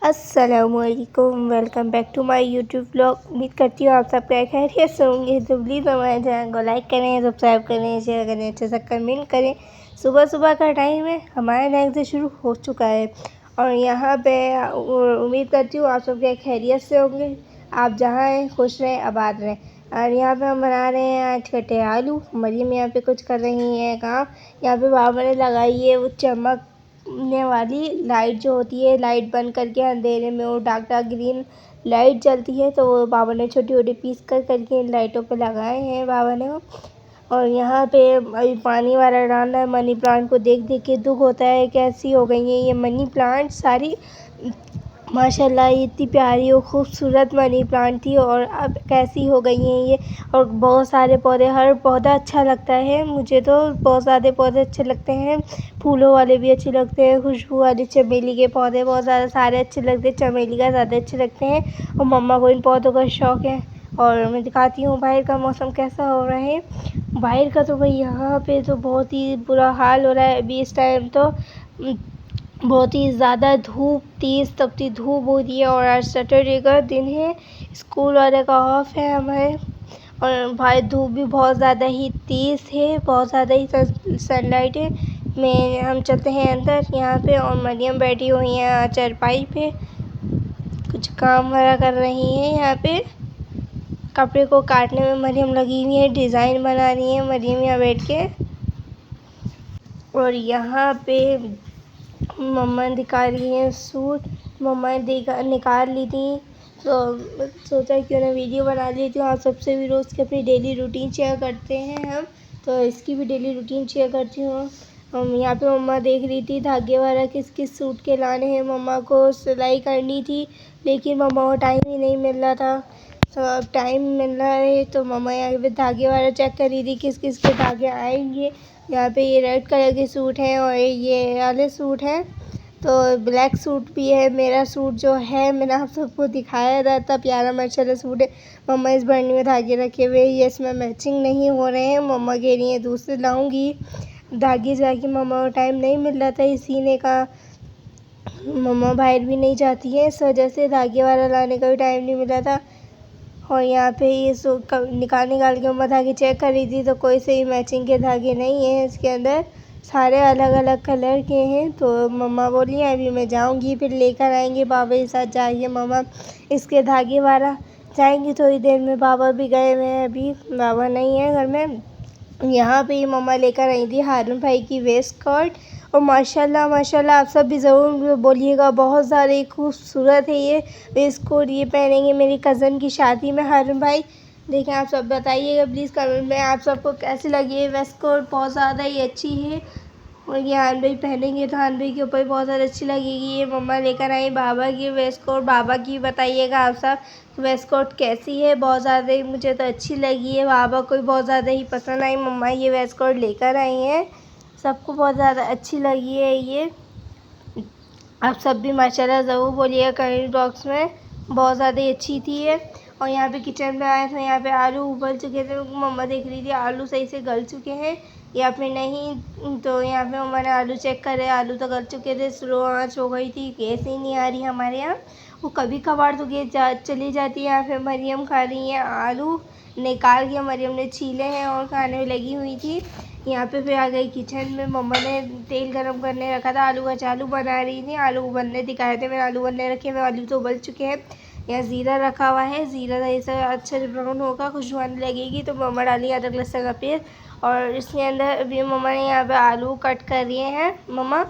अस्सलामुअलैकुम, welcome back to my YouTube blog. उम्मीद करती हूँ आप सब क्या खैरियत से होंगे। तो प्लीज़ हमारे चैनल को लाइक करें, सब्सक्राइब करें, शेयर करें, अच्छे से कमेंट करें। सुबह सुबह का टाइम है, हमारा टाइम से शुरू हो चुका है और यहाँ पे उम्मीद करती हूँ आप सब क्या खैरियत से होंगे। आप जहाँ हैं खुश रहें, आबाद रहें। और यहाँ पे हम बना रहे हैं आज कटे आलू। मरियम यहाँ पे कुछ कर रही है काम। यहाँ पे बाबा ने लगाई है वो चमकने वाली लाइट जो होती है, लाइट बंद करके अंधेरे में वो डार्क डार्क ग्रीन लाइट जलती है, तो वो बाबा ने छोटी छोटी पीस करके इन लाइटों पे लगाए हैं बाबा ने। और यहाँ पे अभी पानी वाला डालना है। मनी प्लांट को देख देख के दुख होता है कैसी हो गई है ये मनी प्लांट सारी। माशाल्लाह ये इतनी प्यारी और खूबसूरत मनी प्लांट थी और अब कैसी हो गई हैं ये। और बहुत सारे पौधे, हर पौधा अच्छा लगता है मुझे, तो बहुत सारे पौधे अच्छे लगते हैं। फूलों वाले भी अच्छे लगते हैं, खुशबू वाले चमेली के पौधे बहुत ज़्यादा सारे अच्छे लगते हैं, चमेली का ज़्यादा अच्छे लगते हैं। और मम्मा को इन पौधों का शौक़ है। और मैं दिखाती हूँ बाहर का मौसम कैसा हो रहा है। बाहर का तो भाई यहाँ पे तो बहुत ही बुरा हाल हो रहा है अभी इस टाइम। तो बहुत ही ज़्यादा धूप, तेज़ तपती धूप हो रही है। और आज सैटरडे का दिन है, स्कूल वाले का ऑफ है हमारे। और भाई धूप भी बहुत ज़्यादा ही तेज़ है, बहुत ज़्यादा ही सनलाइट है। हम चलते हैं अंदर यहाँ पे। और मरियम बैठी हुई है चारपाई पे, कुछ काम वगैरह कर रही हैं। यहाँ पे कपड़े को काटने में मरियम लगी हुई है, डिज़ाइन बना रही है मरियम यहाँ बैठ के। और यहाँ पे मम्मा दिखा रही हैं सूट। मम्मा ने निकाल ली थी, तो सोचा क्यों ना वीडियो बना लेती हूँ। आप सबसे भी रोज़ की अपनी डेली रूटीन शेयर करते हैं हम, तो इसकी भी डेली रूटीन शेयर करती हूँ। यहाँ पे मम्मा देख रही थी धागे वाला किस किस सूट के लाने हैं। मम्मा को सिलाई करनी थी, लेकिन मम्मा को टाइम ही नहीं मिल रहा था। तो अब टाइम मिल रहा है तो मम्मा यहाँ पे धागे वाला चेक कर रही थी किस किस के धागे आएंगे। यहाँ पे ये रेड कलर के सूट हैं और ये वाले सूट हैं। तो ब्लैक सूट भी है। मेरा सूट जो है मैंने आप सबको दिखाया था, इतना प्यारा माशाल्लाह सूट है। मम्मा इस बरनी में धागे रखे हुए, ये इसमें मैचिंग नहीं हो रहे हैं। मम्मा कह रही हैं दूसरे लाऊंगी धागे जाके। मम्मा को टाइम नहीं मिल रहा था इस सीने का। मम्मा बाहर भी नहीं जाती है, इस वजह से धागे वाला लाने का भी टाइम नहीं मिला था। और यहाँ पे ये निकाल के मम्मा धागे चेक कर रही थी, तो कोई सही मैचिंग के धागे नहीं है इसके अंदर, सारे अलग अलग कलर के हैं। तो मम्मा बोली अभी मैं जाऊंगी, फिर लेकर आएंगे बाबा के साथ जाइए मम्मा इसके धागे वाला। जाएंगी थोड़ी देर में, बाबा भी गए हुए हैं, अभी बाबा नहीं है घर में। यहाँ पे मम्मा लेकर आई थी हारून भाई की वेस्ट कोट। और माशाल्लाह माशाल्लाह आप सब भी ज़रूर बोलिएगा, बहुत ज़्यादा खूबसूरत है ये वेस्ट कोट। ये पहनेंगे मेरी कज़न की शादी में हारून भाई। देखें आप सब बताइएगा प्लीज़ कमेंट में आप सबको कैसी लगी है वेस्ट कोट। बहुत ज़्यादा ही अच्छी है और ये हान भाई पहनेंगे तो हान भाई के ऊपर बहुत ज़्यादा अच्छी लगेगी। ये मम्मा लेकर आई बाबा की वेस्ट कोट। बाबा की बताइएगा आप सब वेस्ट कोट कैसी है। बहुत ज़्यादा ही मुझे तो अच्छी लगी है, बाबा को भी बहुत ज़्यादा ही पसंद आई। मम्मा ये वेस्ट कोट लेकर आई हैं, सबको बहुत ज़्यादा अच्छी लगी है ये। आप सब भी माशाल्लाह ज़रूर बोलिएगा कमेंट बॉक्स में, बहुत ज़्यादा ही अच्छी थी ये। और यहाँ पे किचन में आए थे, यहाँ पे आलू उबल चुके थे। मम्मा देख रही थी आलू सही से गल चुके हैं या फिर नहीं। तो यहाँ पे मम्मा ने आलू चेक करे, आलू तो गल चुके थे, स्लो आँच हो गई थी, गैस ही नहीं आ रही हमारे यहाँ। वो कभी कभार तो गैस चली जाती है। यहाँ पे मरियम खा रही है आलू निकाल के, मरियम ने छीले हैं और खाने में लगी हुई थी। यहाँ पे फिर आ गई किचन में। मम्मा ने तेल गरम करने रखा था, आलू का चालू बना रही थी। आलू उबलने दिखाए थे मैंने, आलू उबलने रखे हुए, आलू तो उबल चुके हैं। यहाँ ज़ीरा रखा हुआ है, ज़ीरा ऐसा अच्छे से ब्राउन होगा, खुशबू आने लगेगी तो मम्मा डाली अदरक लहसुन का पेस्ट। और इसके अंदर अभी मम्मा ने यहाँ पे आलू कट कर लिए हैं। मम्मा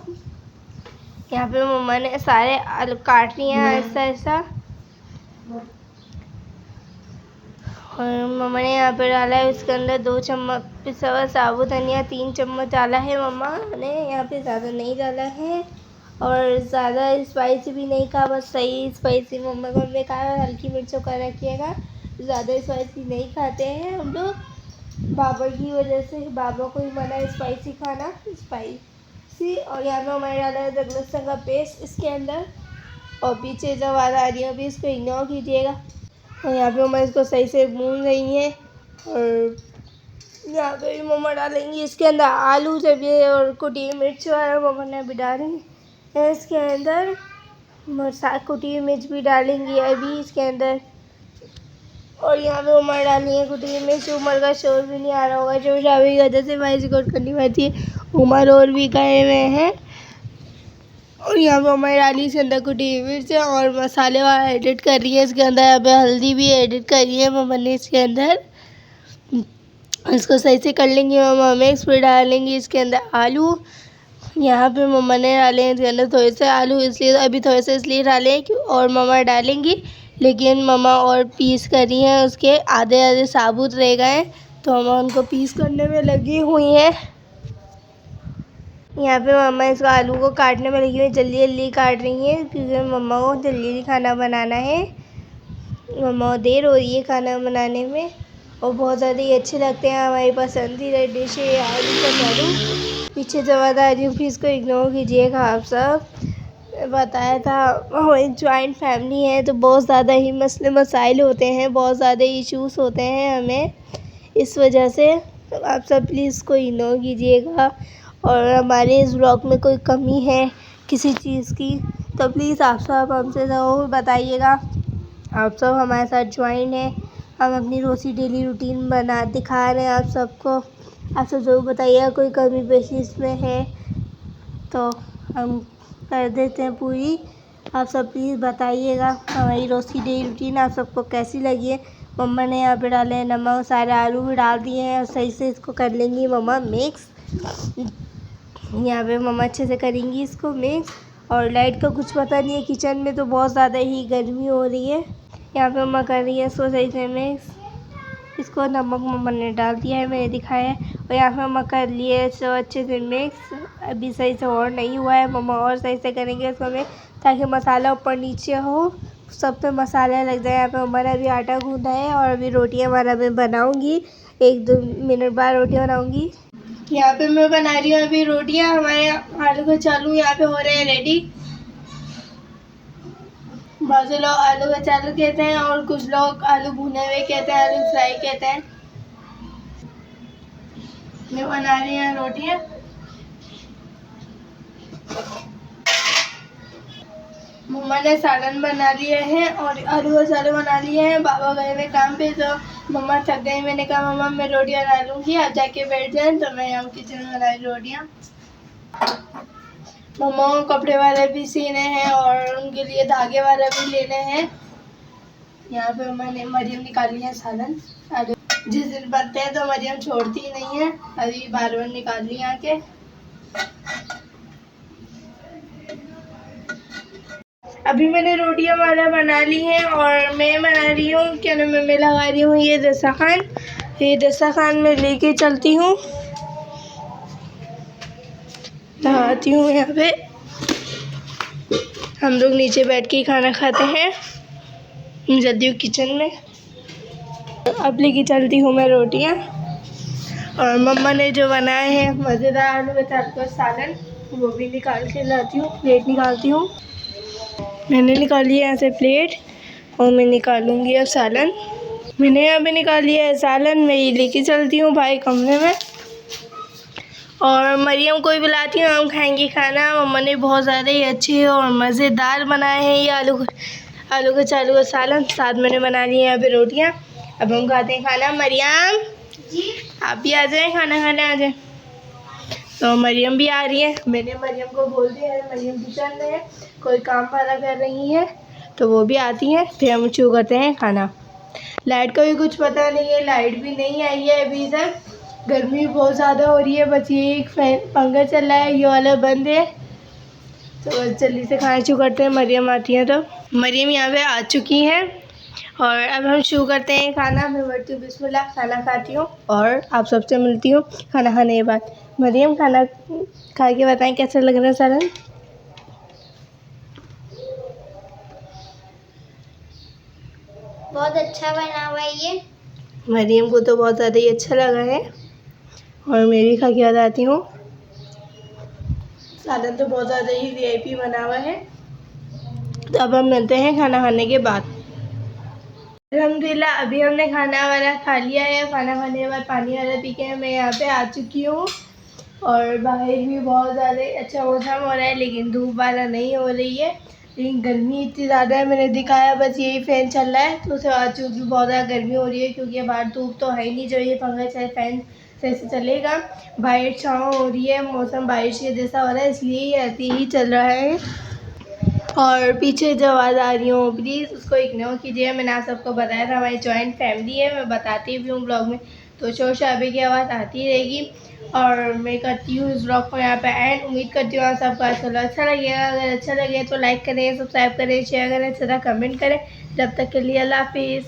यहाँ पे मम्मा ने सारे आलू काट लिए हैं ऐसा ऐसा। और मम्मा ने यहाँ पे डाला है इसके अंदर 2 चम्मच पिसा हुआ साबुत धनिया, 3 चम्मच डाला है मम्मा ने। यहाँ पे ज़्यादा नहीं डाला है और ज़्यादा स्पाइसी भी नहीं कहा, बस सही स्पाइसी मम्मा को हमने कहा हल्की मिर्चों का रखिएगा, ज़्यादा स्पाइसी नहीं खाते हैं हम लोग बाबा की वजह से। बाबा को ही मना है स्पाइसी खाना, स्पाइसी। और यहाँ पे मैंने डाला है अदरक लहसुन का पेस्ट इसके अंदर। और पीछे जब आवाज़ आ रही है अभी इसको इग्नोर कीजिएगा। और यहाँ पे मम्मा इसको सही से भून रही हैं। और यहाँ पे भी मम्मा डालेंगी इसके अंदर आलू जब ये, और कुटी मिर्च वगैरह मम्मा ने अभी डाली है इसके अंदर। कुटी मिर्च भी डालेंगी अभी इसके अंदर। और यहाँ पे उमर डाली है कुटी मिर्च। उमर का शोर भी नहीं आ रहा होगा, जो शादी की वजह से वॉइस रिकॉर्ड करनी पड़ती है। उमर और भी गए हुए हैं। और यहाँ पे उमर डाली इसके अंदर कुटी मिर्च और मसाले वाला एडिट कर रही है इसके अंदर। यहाँ पे हल्दी भी एडिट कर रही है मम्मा ने इसके अंदर। इसको सही से कर लेंगी मम्मा मिक्स। फिर डालेंगी इसके अंदर आलू। यहाँ पे मम्मा ने डाले हैं इसके अंदर थोड़े से आलू, इसलिए अभी थोड़े से इसलिए डाले कि और मम्मा डालेंगी, लेकिन मम्मा और पीस कर रही हैं। उसके आधे आधे साबुत रह गए तो मम्मा उनको पीस करने में लगी हुई हैं। यहाँ पे मम्मा इसको आलू को काटने में लगी हुई, जल्दी जल्दी काट रही हैं क्योंकि मम्मा को जल्दी जल्दी खाना बनाना है। मम्मा को देर हो रही है खाना बनाने में और बहुत ज़्यादा ही अच्छे लगते हैं। हमारी पसंदीदा डिश है आलू कचालू। पीछे से बता रही हूँ, प्लीज़ को इग्नोर कीजिएगा आप सब। बताया था हमारी जॉइंट फैमिली है तो बहुत ज़्यादा ही मसले मसाइल होते हैं, बहुत ज़्यादा इश्यूज़ होते हैं हमें। इस वजह से आप सब प्लीज़ को इग्नोर कीजिएगा। और हमारे इस ब्लॉग में कोई कमी है किसी चीज़ की तो प्लीज़ आप सब हमसे ज़रूर बताइएगा। आप सब हमारे साथ ज्वाइन है, हम अपनी रोज़ी डेली रूटीन बना दिखा रहे हैं आप सबको। आप सब ज़रूर बताइएगा कोई कमी पेशी इसमें है तो हम कर देते हैं पूरी। आप सब प्लीज़ बताइएगा हमारी रोज़ी डेली रूटीन आप सबको कैसी लगी है। मम्मा ने यहाँ पे डाले हैं नमक, सारे आलू भी डाल दिए हैं और सही से इसको कर लेंगी मम्मा मिक्स। यहाँ पे मम्मा अच्छे से करेंगी इसको मिक्स। और लाइट का कुछ पता नहीं है, किचन में तो बहुत ज़्यादा ही गर्मी हो रही है। यहाँ पे मम्मा कर रही है इसको सही से मिक्स। इसको नमक मम्मा ने डाल दिया है, मैंने दिखाया है। और यहाँ पे मम्मा कर लिए इसको अच्छे से मिक्स। अभी सही से और नहीं हुआ है, मम्मा और सही से करेंगे इसको मिक्स ताकि मसाला ऊपर नीचे हो, सब पे मसाला लग जाए। यहाँ पे मम्मा ने अभी आटा गूँधा है और अभी रोटियाँ वाला मैं बनाऊँगी, 1-2 मिनट बाद रोटियाँ बनाऊँगी। यहाँ पे मैं बना रही हूँ अभी रोटियाँ। हमारे आलू कचालू यहाँ पे हो रहे हैं रेडी। बहुत से लोग आलू कचालू कहते हैं और कुछ लोग आलू भुने हुए कहते हैं, आलू फ्राई कहते हैं। मैं बना रही हूँ रोटियाँ। मम्मा ने सालन बना लिए हैं और आलू कचालू बना लिए हैं। बाबा गए हुए काम पे तो मम्मा थक गई। मैंने कहा मम्मा मैं रोटियाँ बना लूँगी, आप जाके बैठ जाएं। तो मैं यहाँ किचन में बना रही रोटियाँ। मम्मा को कपड़े वाले भी सीने हैं और उनके लिए धागे वाला भी लेने हैं। यहाँ पे मैंने मरियम निकाली है सालन। जिस दिन बनते हैं तो मरियम छोड़ती ही नहीं है, अभी बार बार निकाल ली आके। अभी मैंने रोटियां वाला बना ली हैं और मैं बना रही हूँ क्या नाम है, मैं लगा रही हूँ ये दस्तरखान। ये दस्तरखान में लेके चलती हूँ, लगाती हूँ। यहाँ पे हम लोग नीचे बैठ के खाना खाते हैं। जल्दी हूँ किचन में, अब लेके चलती हूँ मैं रोटियाँ। और मम्मा ने जो बनाए हैं मज़ेदार आलू कचालू का सालन, वो भी निकाल के लाती हूँ, प्लेट निकालती हूँ। मैंने निकाली है यहाँ से प्लेट और मैं निकालूंगी अब सालन। मैंने यहाँ पे निकाल लिया है सालन, मैं ये लेके चलती हूँ भाई कमरे में। और मरियम को भी बुलाती हूँ, हम खाएंगे खाना। मम्मा ने बहुत ज़्यादा ही अच्छे और मज़ेदार बनाए हैं ये आलू कचालू का सालन। साथ मैंने बना ली है यहाँ पे रोटियाँ। अब हम खाते हैं खाना। मरियम जी आप भी आ जाएँ, खाना खाने आ जाएँ। तो मरियम भी आ रही है। मैंने मरियम को बोल दिया है, मरियम किचन में है, कोई काम वाला कर रही है तो वो भी आती है, फिर हम शुरू करते हैं खाना। लाइट का भी कुछ पता नहीं है, लाइट भी नहीं आई है अभी तक। गर्मी बहुत ज़्यादा हो रही है, बस ये एक फैन पंखा चल रहा है, ये वाला बंद है। तो बस जल्दी से खाना शुरू करते हैं, मरियम आती है। तो मरियम यहाँ पे आ चुकी है और अब हम शुरू करते हैं खाना। मैं बढ़ती हूँ बिस्मिल्लाह, खाना खाती हूँ और आप सबसे मिलती हूँ खाना खाने के बाद। मरियम खाना खा के बताएं कैसा लग रहा है सालन। बहुत अच्छा बना हुआ है ये। मरियम को तो बहुत ज़्यादा ही अच्छा लगा है और मैं भी खा के बताती हूँ। सालन तो बहुत ज़्यादा ही वीआईपी बना हुआ है। तो अब हम मिलते हैं खाना खाने के बाद। अल्हम्दुलिल्लाह अभी हमने खाना वाला खा लिया है। खाना खाने के बाद पानी वाला पी के मैं यहाँ पे आ चुकी हूँ और बाहर भी बहुत ज़्यादा अच्छा मौसम हो रहा है, लेकिन धूप वाला नहीं हो रही है। लेकिन गर्मी इतनी ज़्यादा है, मैंने दिखाया बस यही फ़ैन चल रहा है, तो उसके बाद भी बहुत ज़्यादा गर्मी हो रही है क्योंकि बाहर धूप तो है ही नहीं, जो ये पंखा चाहे फ़ैन से चलेगा। बाहर छाँव हो रही है, मौसम बारिश के जैसा हो रहा है, इसलिए ऐसे ही चल रहा है। और पीछे जो आवाज़ आ रही हो प्लीज़ उसको इग्नोर कीजिए। मैंने आप सबको बताया था हमारी जॉइंट फैमिली है, मैं बताती भी हूँ ब्लॉग में, तो शोर शराबे की आवाज़ आती रहेगी। और मैं करती हूँ इस ब्लॉग को यहाँ पे एंड। उम्मीद करती हूँ आप सबको चलो अच्छा लगेगा। अगर अच्छा लगे तो लाइक करें, सब्सक्राइब करें, शेयर करें, सीधा कमेंट करें। जब तक के लिए अल्लाह हाफिज़।